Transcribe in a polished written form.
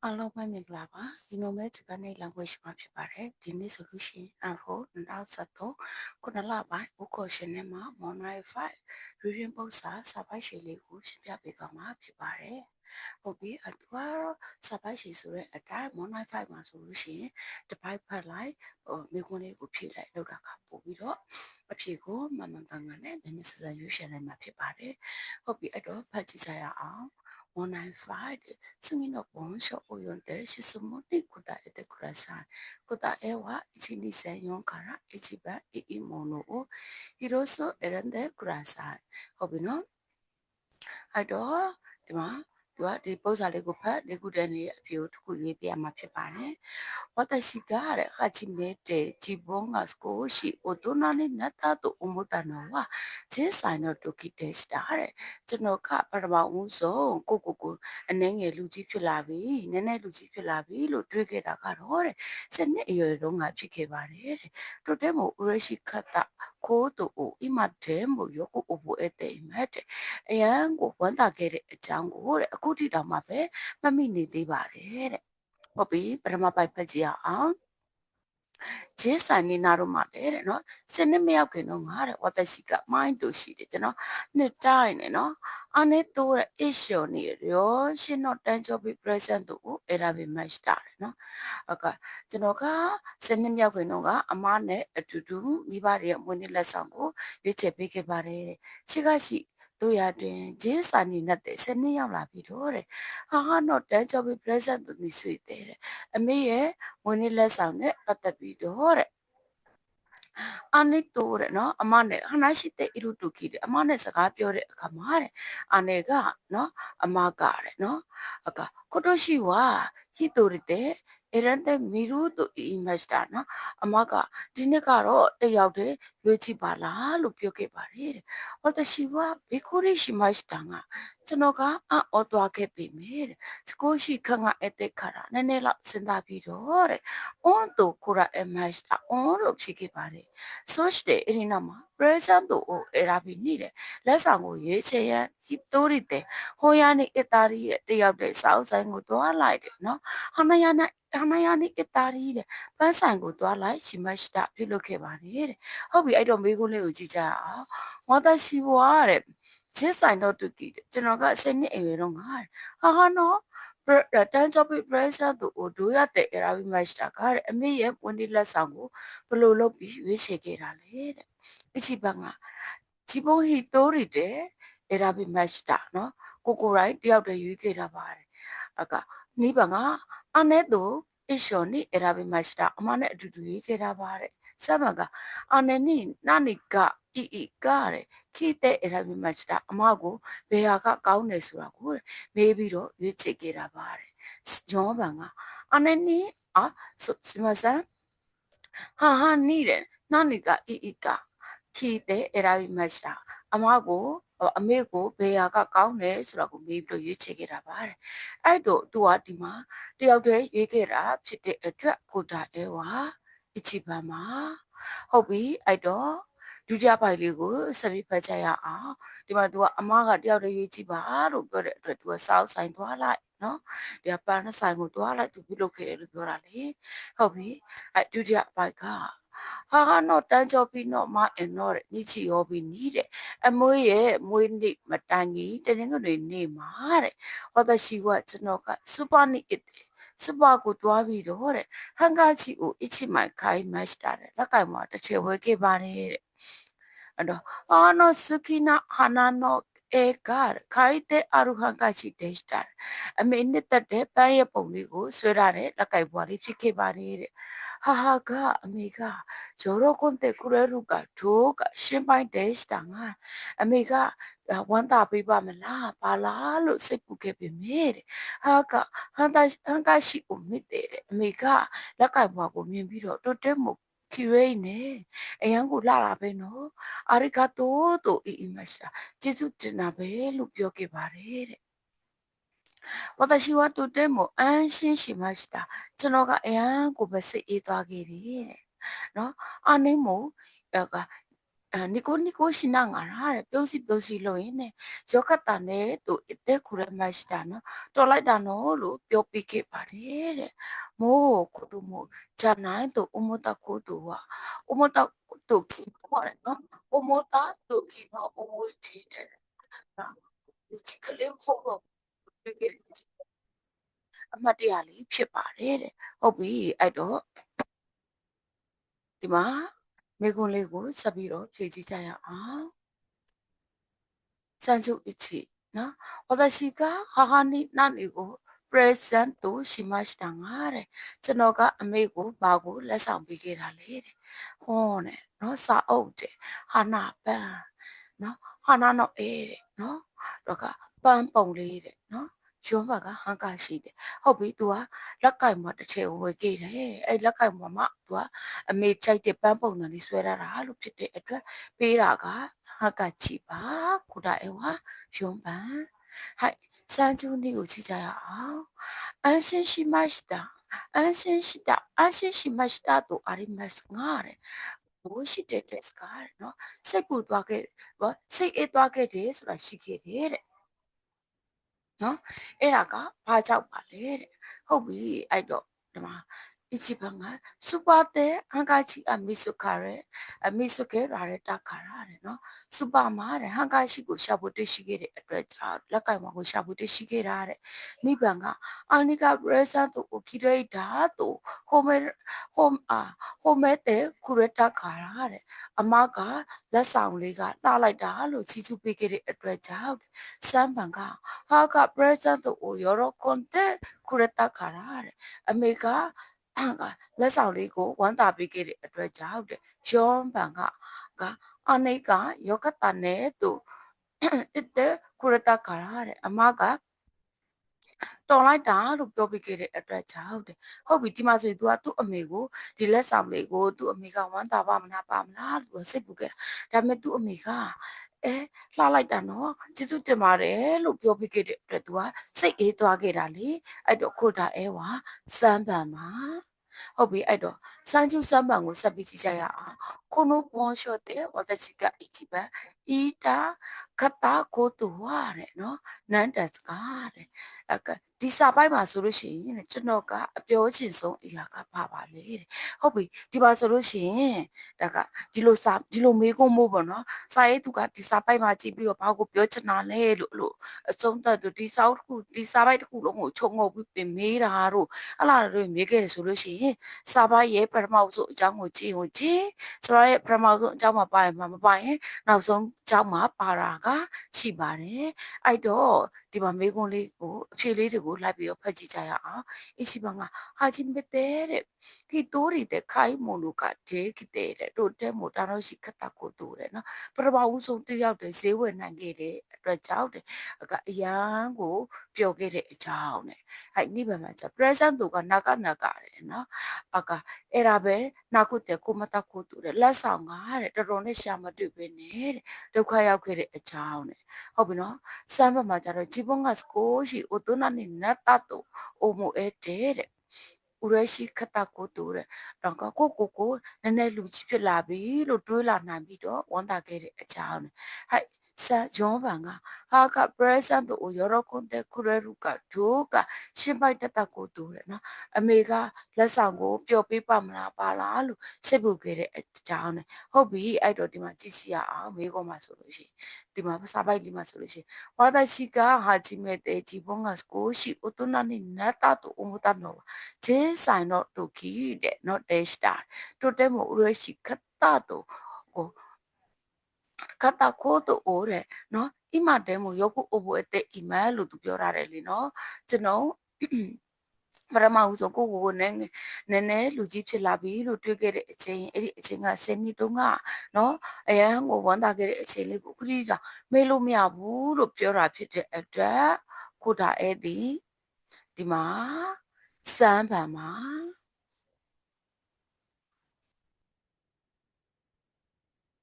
အားလုံးပဲမင်္ဂလာပါဒီလိုမဲ့ Japanese language မှာဖြစ်ပါတယ်ဒီနေ့ဆိုလို့ရှိရင်အခု2023ခုနှစ်လပိုင်းဥက္ကဋ္ဌရှင်နဲ့မှာ Monterey 5 reading ပု္ပ္ပစာစာပိုက်ရှည်လေးကိုရှင်းပြပေးသွားမှာဖြစ်ပါတယ်ဟုတ်ပြီအတူကတော့စာပိုက်ရှည်ဆိုတဲ့အတိုင်း Monterey 5မှာဆိုလို့ရှိရင်တစ်ပိုက်ဖတ်လိုက်မိခွန်းလေးကိုဖြည့်လိုက်လောက်တာကပို့ပြီးတော့အဖြေကိုမမှန်ကန်ကန်နဲ့မြင်မြင်စစရွေးချယ်နိုင်မှာဖြစ်ပါတယ်ဟုတ်ပြီအဲ့တော့ဖတ်ကြည့်ကြရအောင်195次の文章を読んで質問に答えてください。答えは1、2、3、4から一番いいものを一つ選んでください。ဟုတ်ပြီနော်အဲ့တော့ဒီမှာဒီပုံစံလေးကိုဖတ်ဒီခုတည်းနေအဖြေကိုတစ်ခုရွေးပြရမှာဖြစ်ပါတယ်私が初めて自分が少し大人になったと思ったのは10歳の時でした。ကျွန်တော်ကပထမဦးဆုံးကိုအနေငယ်လူကြီးဖြစ်လာပြီနည်းနည်းလူကြီးဖြစ်လာပြီလို့တွေးခဲ့တာကတော့စနစ်အရွယ်တုန်းကဖြစ်ခဲ့ပါတယ်တဲ့とても嬉しかったことを今でもよく覚えていますအရန်ကိုဝမ်းသာခဲ့တဲ့အကြောင်းကိုတဲ့အခုထိတောင်မှပဲမမိနေသေးပါတယ်တဲ့ဟုတ်ပြီပထမပိုက်ဖတ်ကြည့်အောင်ဂျေးဆိုင်နေနာတို့မှာတဲ့နော်စနစ်မရောက်ခင်တော့ငါတဲ့ဝတ်တရှိကမိုင်းတူရှိတယ်ကျွန်တော်နှစ်တိုင်းနဲ့နော်အနေတိုးတဲ့အရှော်နေရောရှင်တော့တန်းချောပြီး present တို့အဲ့ဒါပဲ match တာတယ်နော်ဟုတ်ကဲ့ကျွန်တော်ကစနစ်မြောက်ခင်တော့ကအမနဲ့အတူတူမိဘတွေရဲ့မွေးနေ့လက်ဆောင်ကိုရွေးချယ်ပေးခဲ့ပါတယ်တဲ့ရှိကရှိတို့ရတွင်ဂျေးစာနေနဲ့စနစ်ရောက်လာပြီးတော့တဲ့ဟာတော့တန်းချောပြီး present တို့နေဆွေတဲ့အမေရဲ့မွေးနေ့လက်ဆောင်နဲ့ပတ်သက်ပြီးတော့တဲ့အနိတိုတဲ့နော်အမနဲ့話している時でအမနဲ့စကားပြောတဲ့အခါမှာတဲ့အネがနော်အမကတဲ့နော်今年は一人で選んでみると言いましたနော်အမကဒီနှစ်ကတော့တယောက်တည်းရွေးချယ်ပါလားလို့ပြောခဲ့ပါတယ်တဲ့私はびっくりしましたがကျွန်တော်ကအံ့ဩသွားခဲ့ပေမဲ့少し考えてからနည်းနည်းလောက်စဉ်းစားပြီးတော့温度こらえました。温度ဖြစ်ခဲ့ပါတယ်။そしてエリナマプレゼントを選びにလက်ဆောင်ကိုရွေးချယ်ရန်一人でဟိုရနေအတားရီတယောက်တည်းစောက်ဆိုင်ကိုတွားလိုက်တယ်နော်။ဟနယာနီအတားရီပန်းဆိုင်ကိုတွားလိုက်ရှိမရှိပြုလုပ်ခဲ့ပါတယ်တဲ့။ဟုတ်ပြီအဲ့တော့မိကုန်းလေးကိုကြည့်ကြအောင်။ဝါသရှိဘွားတဲ့ဂျစ်ဆိုင်တော့တူတီကျွန်တော်က7နှစ်အရွယ်တော့ငါဟာနော်တန်းကြောပိပရိသတ်တို့ဒိုရတဲ့အရာပြီးမှしたကအမေရဲ့ဝန်ဒီလက်ဆောင်ကိုဘလို့လုပ်ပြီးရွေးချယ်ခဲ့တာလေတဲ့အချီပန်ကဂျီဘိုဟီတိုရီတဲ့အရာပြီးမှしたနော်ကိုရိုင်းတယောက်တည်းရွေးခဲ့တာပါတယ်ကနီးပန်ကအနဲ့တို့အရှော်နီအရာပြီးမှしたအမနဲ့အတူတူရွေးခဲ့တာပါတယ်ဆမ်မကအနဲ့နီနာနီကအီကားတဲ့ခိတဲ့အရာပြီးမှしたအမကိုဘယ်ဟာကကောင်းတယ်ဆိုတာကိုမေးပြီးတော့ရွေးချယ်ခဲ့တာပါတယ်ဂျောဘန်ကအနဲ့နီすいません母に何がいいか聞いて選びました。အမေကိုဘေယာကကောင်းတယ်ဆိုတာကိုမေးပြီးရွေးချယ်ခဲ့တာပါတဲ့အဲ့တော့သူကဒီမှာတယောက်တည်းရွေးခဲ့တာဖြစ်တဲ့အတွက်ကိုတာအဲဝါအချီပါမှာဟုတ်ပြီအဲ့တော့ဒုတိယပိုက်လေးကိုဆက်ပြီးဖတ်ကြရအောင်ဒီမှာသူကအမကတယောက်တည်းရွေးကြည့်ပါလို့ပြောတဲ့အတွက်သူကစောက်ဆိုင်သွားလိုက်နော်ဒီကပန်းဆိုင်ကိုသွားလိုက်သူပြုလုပ်ခဲ့တယ်လို့ပြောတာလေဟုတ်ပြီအဲ့ဒုတိယပိုက်ကဟာတော့တန်းကြောပြီးတော့မအင်တော့ညချီရောပြီးနီးတဲ့အမွေးရဲ့မွေးနေ့မတိုင်ကြီးတနင်္ဂနွေနေ့မှာတဲ့ဟောတရှိကကျွန်တော်ကစူပါနီအစ်စူပါကိုတွားပြီးတော့တဲ့ဟန်ကာချီကိုအချီမိုင်ခိုင်းမတ်တာတဲ့လက်ကင်မှာတစ်ချေဝဲခဲ့ပါတယ်တဲ့အဲ့တော့好きな花の絵が描いてあるハンカチでした。အမေနှစ်သက်တဲ့ပန်းရဲ့ပုံလေးကိုဆွဲထားတဲ့လက်ကိုက်ပွားလေးဖြစ်ခဲ့ပါတယ်တဲ့။ဟာကအမေကယောရောကွန်တဲ့ကူရဲလူကဒိုးကရှင်းပိုင်းတဲ့စတာငါအမေကဝမ်းသာပေးပါမလားပါလားလို့စိတ်ပူခဲ့ပေမဲ့တဲ့။ဟာကဟန်ကရှိကိုမြစ်တဲ့အမေကလက်ကိုက်ပွားကိုမြင်ပြီးတော့တိုတက်မှုခီရိနဲ့အရန်ကိုလာတာပဲနော်အာရီဂါတိုတို့အီမတ်ရှာကျေးဇူးတင်တာပဲလို့ပြောခဲ့ပါတယ်တဲ့私はとても安心しました。ကျွန်တော်ကအရန်ကိုပဲစိတ်အေးသွားခဲ့တယ်တဲ့နော်အနည်းမို့ နီကိုရှိနာငါရတဲ့ပြုံးစီလို့ရင်နဲ့ယောကတာနဲ့သူအသက်ခုရမရှိတာနော်တော်လိုက်တာနော်လို့ပြောပြခဲ့ပါတယ်တဲ့မို့ခုတို့မို့ဂျာနိုင်သူအမတခုတူဝအမတတူခီပေါ်တယ်နော်အမတတူခီနော်အမွေတီတဲ့နော်ဒီချကလေးဖို့တော့ပြခဲ့အမတ်တရလေးဖြစ်ပါတယ်တဲ့ဟုတ်ပြီအဲ့တော့ဒီမှာမိကွန်းလေးကိုဆက်ပြီးတော့ဖြည့်ကြည့်ကြရအောင်山椒一起な。私が母に何をプレゼントしましたが、そのがアメゴバゴレサンビゲラレレ。ほうね、のさおうて、花パン、の花の絵で、のとか、パンポンレレ、のကျွန်းဘကဟန်ကာရှိတယ်ဟုတ်ပြီ तू ကလက်ကင်မတစ်ချေဝယ်ခဲ့တယ်အဲ့လက်ကင်မမ तू ကအမေကြိုက်တဲ့ပန်းပုံစံလေးဆွဲရတာလို့ဖြစ်တဲ့အတွက်ပေးတာကဟန်ကာချီပါခုဒါအေဝါယွန်ပန်ဟိုက်စမ်းကျူးနေကိုကြည့်ကြရအောင်安心しました安心しましたとありますがどうしてですかနော်စိတ်ပူသွားခဲ့စိတ်အေးသွားခဲ့တယ်ဆိုတာရှိခဲ့တယ်တဲ့နော်အဲ့ဒါကဘာကြောက်ပါလဲတဲ့ဟုတ်ပြီအဲ့တော့ဒီမှာ一番がスーパーでハンカチあみそかれあみそけられたかられのスーパーマーレハンカチကိုရှာဖို့တရှိခဲ့တဲ့အတွက်ကြောင့်လက်ကင်မကိုရှာဖို့တရှိခဲ့တာတဲ့နိဗ္ဗာန်ကအနိကပရဇတ်တို့ခိရိတာတို့ဟိုမဲတဲ့ခုရတခါရတဲ့အမကလက်ဆောင်လေးကလှလိုက်တာလို့ချီးကျူးပေးခဲ့တဲ့အတွက်ကြောင့်စမ်းပန်ကဟာကပရဇတ်တို့ရောကွန်တဲ့ခုရတခါရတဲ့အမေကလက်ဆောင်လေးကိုဝမ်းသာပေးခဲ့တဲ့အတွက်ကြောင့်ယောဘန်ကအနိကယောဂတနဲ့သူတဲ့ကုရတခါရတဲ့အမကတော်လိုက်တာလို့ပြောပြခဲ့တဲ့အတွက်ကြောင့်ဟုတ်ပြီဒီမှာဆိုရင် तू ကသူ့အမေကိုဒီလက်ဆောင်လေးကိုသူ့အမေကဝမ်းသာပါမလားသူစိတ်ပူခဲ့တာဒါပေမဲ့သူ့အမေကအဲလှလိုက်တာနော်ကျေးဇူးတင်ပါတယ်လို့ပြောပြခဲ့တဲ့အတွက် तू ကစိတ်အေးသွားခဲ့တာလေအဲ့တော့ခုဒါအဲဝါစမ်းပန်ပါဟုတ်ပြီအဲ့တော့စမ်းကျူးစမ်းပန်ကိုဆက်ပြီးကြည့်ကြရအောင်この文章で私が一番言いたかったことはの何ですかဒီစာပိုက်မှာဆိုလို့ရှိရင်ကျွန်တော်ကအပြောချင်ဆုံးအရာကပါပါလေတဲ့ဟုတ်ပြီဒီမှာဆိုလို့ရှိရင်ဒါကဒီလိုမေးခွန်းမို့ပေါ့နော်စာရေးသူကဒီစာပိုက်မှာကြည့်ပြီးတော့ဘာကိုပြောချင်တာလဲလို့အဆုံးသတ်သူဒီစာပိုက်တစ်ခုလုံးကိုခြုံငုပ်ပြီးပြင်မေးတာတို့အဲ့လာတို့မေးခဲ့တယ်ဆိုလို့ရှိရင်စာပိုက်ရဲ့ပထမဆုံးအကြောင်းကိုကြည့်စာရဲ့ပထမဆုံးအကြောင်းမှာပါရင်မပါရင်နောက်ဆုံးအကြောင်းမှာပါတာကရှိပါတယ်အဲ့တော့ဒီမှာမေးခွန်းလေးကိုအဖြေလေးတွေကိုလိုက်ပြီးတော့ဖတ်ကြည့်ကြရအောင်一番が初めてで一人で買い物ができてとても楽しかったことでなပထမဦးဆုံးတယောက်တည်းဈေးဝယ်နိုင်ခဲ့တဲ့အတွက်ကြောင့်အရန်ကိုပျော်ခဲ့တဲ့အကြောင်းနဲ့အဲ့နိဗ္ဗာန်မှာကျ present တို့ကနာကတယ်နော်အဲ့ဒါပဲနောက်ခုတည်းကိုမတခုတူတယ်လက်ဆောင်ကတော်တော်နဲ့ရှာမတွေ့ပဲနဲ့ဒုက္ခရောက်ခဲ့တဲ့အကြောင်းနဲ့ဟုတ်ပြီနော်စမ်းပါမှာကျတော့自分が少し大人になったと思えてတဲ့嬉しかったことတဲ့တော့ကိုနည်းနည်းလူကြီးဖြစ်လာပြီလို့တွေးလာနိုင်ပြီးတော့ဝန်တာခဲ့တဲ့အကြောင်းနဲ့ဟဲ့ဆန်ဂျွန်ဘန်ကဟာက present ကိုရောကွန်တဲ့ခရရုကဒိုကရှင်းပိုက်တတ်ကိုတူတယ်နော်အမေကလက်ဆောင်ကိုပျော်ပေးပါမလားပါလားလို့စိတ်ပူခဲ့တဲ့အကြောင်းနဲ့ဟုတ်ပြီအဲ့တော့ဒီမှာကြည့်စီရအောင်မေးခွန်းမှာဆိုလို့ရှိရင်ဒီမှာစာပိုက်လေးမှာဆိုလို့ရှိရင်私が初めて自分が少し大人になったと思ったのは小さいの時のでした。とても嬉しかったと、こ片言をနော်今でもよく覚えていますလို့သူပြောရတယ်လေနော်ကျွန်တော်ပရမဦးဆိုကိုနည်းနည်းလူကြီးဖြစ်လာပြီလို့တွေးခဲ့တဲ့အချိန်အဲ့ဒီအချိန်က10နှစ်တုန်းကနော်အရန်ကိုဝန်တာခဲ့တဲ့အချိန်လေးကိုခရီးတာမေးလို့မရဘူးလို့ပြောတာဖြစ်တဲ့အတွက်ကိုဒါအဲ့ဒီမှာစမ်းပါမှာ